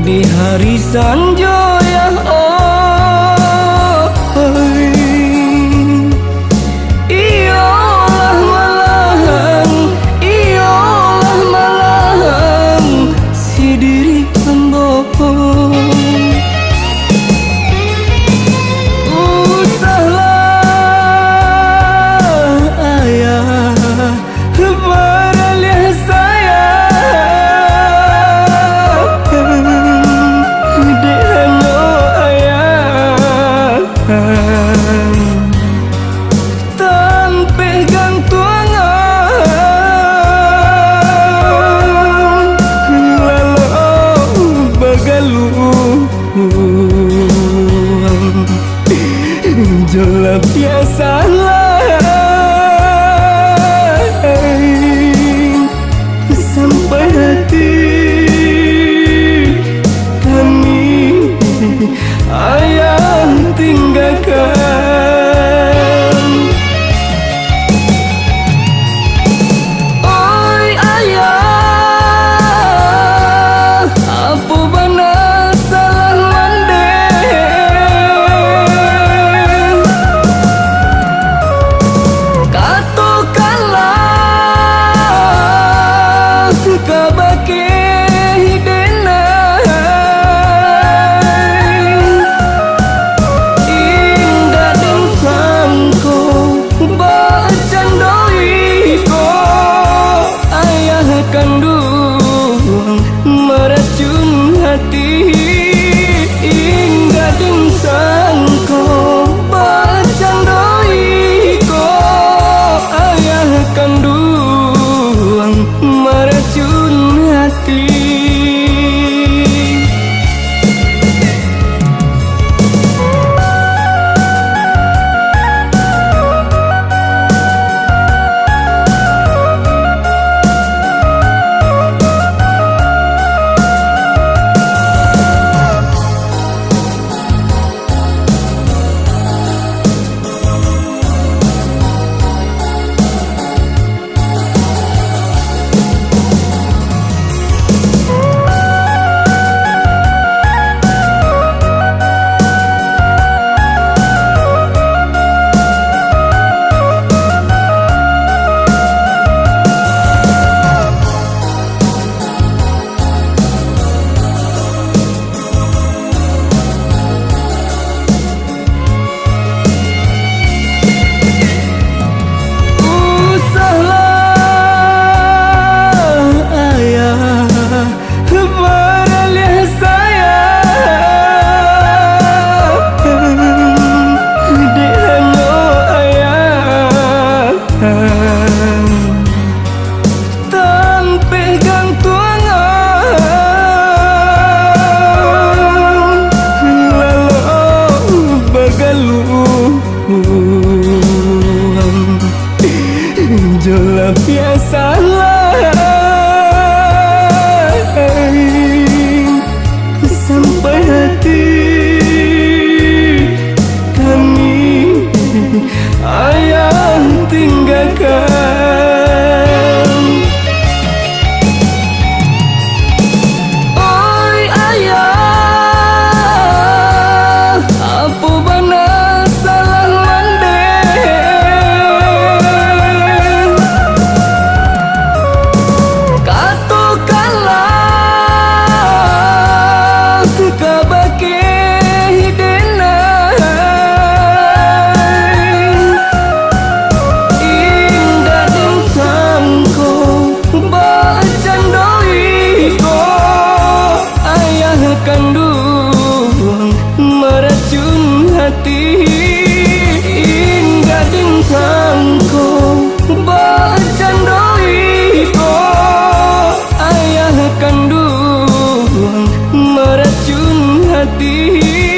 di hari sanjoya. Iyalah malahan si diri pembohong. Usahlah ayah beralih saya deno ayah tanpa gantungan lalu bagaluang jola biasalah sampai hati kami ayah tinggalkan. Oi ayah, apa benar salah mandeh? Katakanlah kabake denai indah dan sangko bercandoi ko ayah kandung meracun hati. Indah dan sangko bercandoi ko ayah kandung meracun hati. Jola biasalah sampai hati kami ayah tinggalkan. Oi ayah, apa benar salah mandeh? Katakanlah kabake denai indah dan sangko bercandoi ko ayah kandung meracun hati. Indah dan sangko bercandoi ko ayah kandung meracun hati.